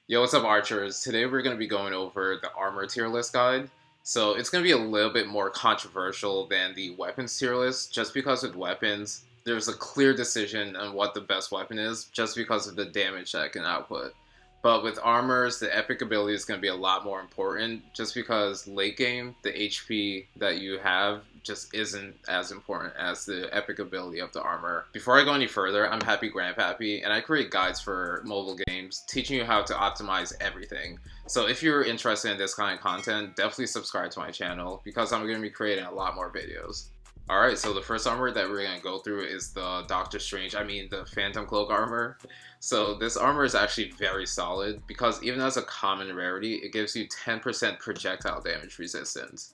Yo, what's up, Archers? Today we're going to be going over the armor tier list guide. So it's going to be a little bit more controversial than the weapons tier list, just because with weapons, there's a clear decision on what the best weapon is, just because of the damage that it can output. But with armors, the epic ability is going to be a lot more important, just because late game, the HP that you have just isn't as important as the epic ability of the armor. Before I go any further, I'm Happy Grandpappy, and I create guides for mobile games, teaching you how to optimize everything. So if you're interested in this kind of content, definitely subscribe to my channel, because I'm going to be creating a lot more videos. Alright, so the first armor that we're going to go through is the the Phantom Cloak armor. So this armor is actually very solid, because even as a common rarity, it gives you 10% projectile damage resistance.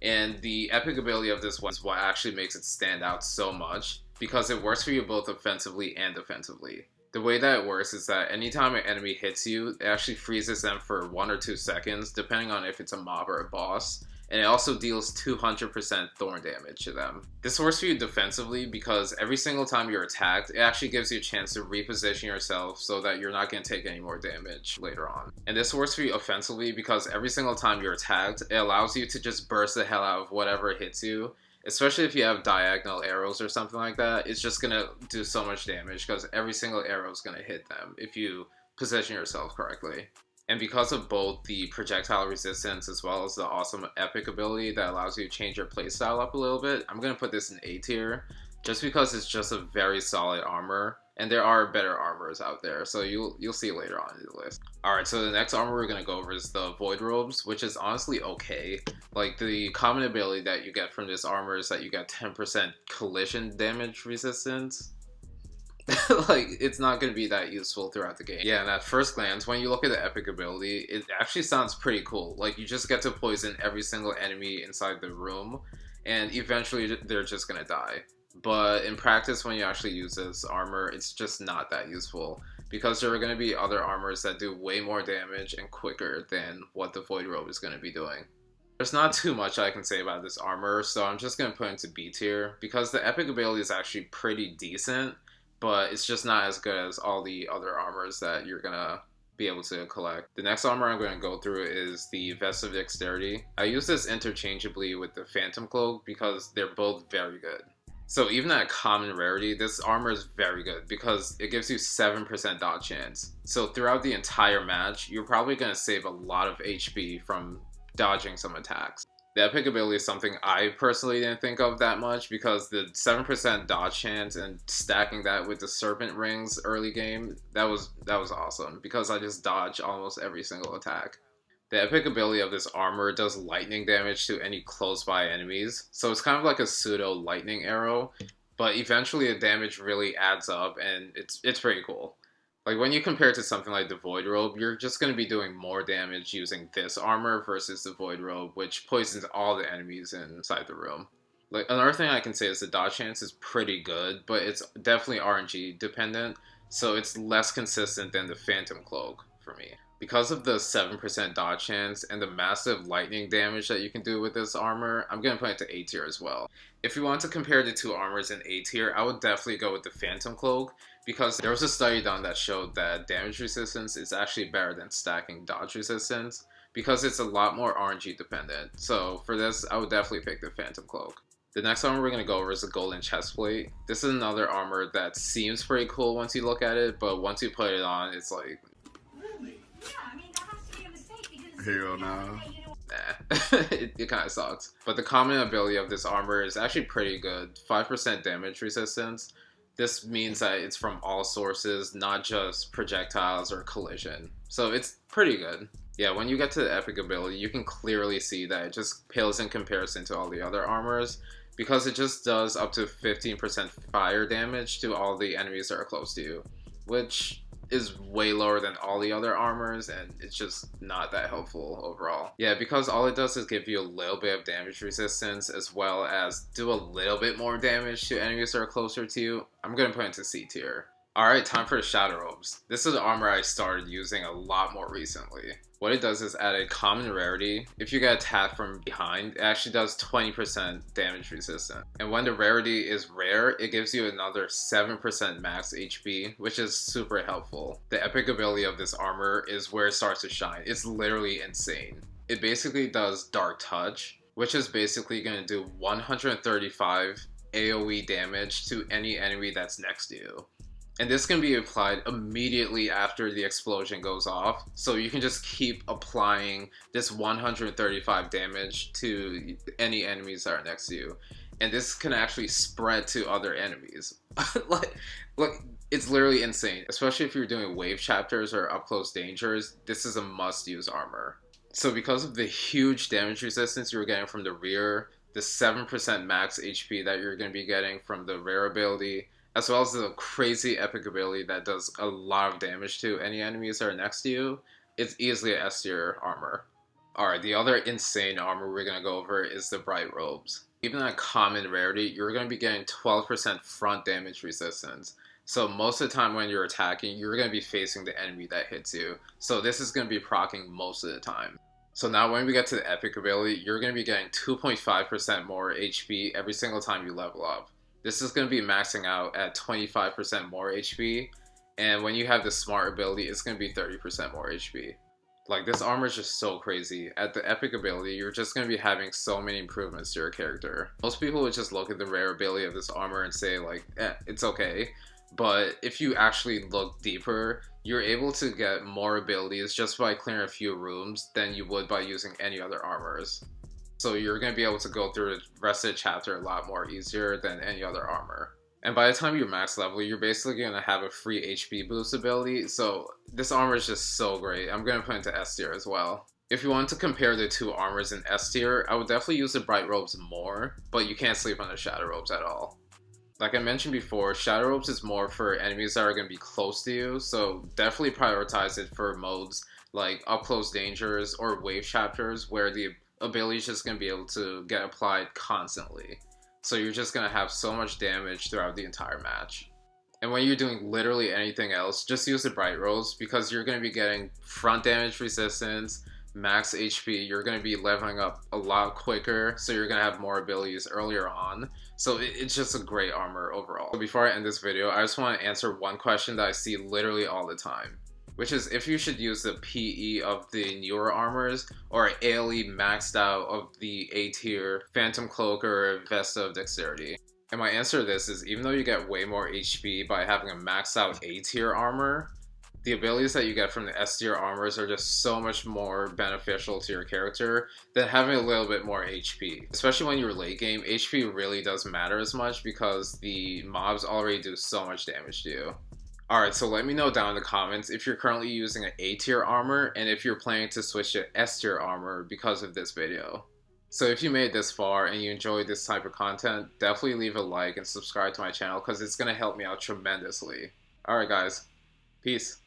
And the epic ability of this one is what actually makes it stand out so much, because it works for you both offensively and defensively. The way that it works is that anytime an enemy hits you, it actually freezes them for 1 or 2 seconds, depending on if it's a mob or a boss, and it also deals 200% thorn damage to them. This works for you defensively because every single time you're attacked, it actually gives you a chance to reposition yourself so that you're not going to take any more damage later on. And this works for you offensively because every single time you're attacked, it allows you to just burst the hell out of whatever hits you. Especially if you have diagonal arrows or something like that, it's just going to do so much damage because every single arrow is going to hit them if you position yourself correctly. And because of both the projectile resistance as well as the awesome epic ability that allows you to change your playstyle up a little bit, I'm going to put this in A tier just because it's just a very solid armor. And there are better armors out there, so you'll see later on in the list. Alright, so the next armor we're going to go over is the Void Robes, which is honestly okay. Like, the common ability that you get from this armor is that you get 10% collision damage resistance. Like, it's not going to be that useful throughout the game. Yeah, and at first glance, when you look at the epic ability, it actually sounds pretty cool. Like, you just get to poison every single enemy inside the room, and eventually they're just going to die. But in practice, when you actually use this armor, it's just not that useful, because there are going to be other armors that do way more damage and quicker than what the Void Robe is going to be doing. There's not too much I can say about this armor, so I'm just going to put it into B tier, because the epic ability is actually pretty decent, but it's just not as good as all the other armors that you're going to be able to collect. The next armor I'm going to go through is the Vest of Dexterity. I use this interchangeably with the Phantom Cloak because they're both very good. So even at common rarity, this armor is very good because it gives you 7% dodge chance. So throughout the entire match, you're probably going to save a lot of HP from dodging some attacks. The epic ability is something I personally didn't think of that much because the 7% dodge chance and stacking that with the Serpent Rings early game, that was awesome because I just dodge almost every single attack. The epic ability of this armor does lightning damage to any close-by enemies, so it's kind of like a pseudo lightning arrow, but eventually the damage really adds up and it's pretty cool. Like, when you compare it to something like the Void Robe, you're just going to be doing more damage using this armor versus the Void Robe, which poisons all the enemies inside the room. Like, another thing I can say is the dodge chance is pretty good, but it's definitely RNG dependent, so it's less consistent than the Phantom Cloak for me. Because of the 7% dodge chance and the massive lightning damage that you can do with this armor, I'm going to put it to A tier as well. If you want to compare the two armors in A tier, I would definitely go with the Phantom Cloak, because there was a study done that showed that damage resistance is actually better than stacking dodge resistance, because it's a lot more RNG dependent. So for this, I would definitely pick the Phantom Cloak. The next armor we're going to go over is the Golden Chestplate. This is another armor that seems pretty cool once you look at it, but once you put it on, it's like... Hell no. Nah, it kind of sucks. But the common ability of this armor is actually pretty good. 5% damage resistance. This means that it's from all sources, not just projectiles or collision. So it's pretty good. Yeah, when you get to the epic ability, you can clearly see that it just pales in comparison to all the other armors, because it just does up to 15% fire damage to all the enemies that are close to you, which is way lower than all the other armors, and it's just not that helpful overall. Yeah, because all it does is give you a little bit of damage resistance as well as do a little bit more damage to enemies that are closer to you, I'm gonna put it into C tier. Alright, time for the Shadow Robes. This is the armor I started using a lot more recently. What it does is add a common rarity. If you get attacked from behind, it actually does 20% damage resistance. And when the rarity is rare, it gives you another 7% max HP, which is super helpful. The epic ability of this armor is where it starts to shine. It's literally insane. It basically does Dark Touch, which is basically going to do 135 AoE damage to any enemy that's next to you. And this can be applied immediately after the explosion goes off, so you can just keep applying this 135 damage to any enemies that are next to you. And this can actually spread to other enemies. like, it's literally insane. Especially if you're doing wave chapters or up close dangers, this is a must-use armor. So because of the huge damage resistance you're getting from the rear, the 7% max HP that you're going to be getting from the rare ability, as well as the crazy epic ability that does a lot of damage to any enemies that are next to you, it's easily an S tier armor. Alright, the other insane armor we're going to go over is the Bright Robes. Even at common rarity, you're going to be getting 12% front damage resistance. So most of the time when you're attacking, you're going to be facing the enemy that hits you. So this is going to be proccing most of the time. So now when we get to the epic ability, you're going to be getting 2.5% more HP every single time you level up. This is going to be maxing out at 25% more HP, and when you have the smart ability, it's going to be 30% more HP. Like, this armor is just so crazy. At the epic ability, you're just going to be having so many improvements to your character. Most people would just look at the rare ability of this armor and say, like, it's okay. But if you actually look deeper, you're able to get more abilities just by clearing a few rooms than you would by using any other armors. So you're going to be able to go through the rest of the chapter a lot more easier than any other armor. And by the time you're max level, you're basically going to have a free HP boost ability, so this armor is just so great. I'm going to put it into S tier as well. If you want to compare the two armors in S tier, I would definitely use the Bright Robes more, but you can't sleep on the Shadow Robes at all. Like I mentioned before, Shadow Robes is more for enemies that are going to be close to you, so definitely prioritize it for modes like up close dangers or wave chapters where the ability is just going to be able to get applied constantly. So you're just going to have so much damage throughout the entire match. And when you're doing literally anything else, just use the Bright Robes because you're going to be getting front damage resistance, max HP, you're going to be leveling up a lot quicker, so you're going to have more abilities earlier on. So it's just a great armor overall. So before I end this video, I just want to answer one question that I see literally all the time, which is if you should use the PE of the newer armors or ALE maxed out of the A tier Phantom Cloak or Vesta of Dexterity. And my answer to this is even though you get way more HP by having a maxed out A tier armor, the abilities that you get from the S tier armors are just so much more beneficial to your character than having a little bit more HP. Especially when you're late game, HP really doesn't matter as much because the mobs already do so much damage to you. Alright, so let me know down in the comments if you're currently using an A tier armor and if you're planning to switch to S tier armor because of this video. So if you made it this far and you enjoyed this type of content, definitely leave a like and subscribe to my channel because it's going to help me out tremendously. Alright guys, peace.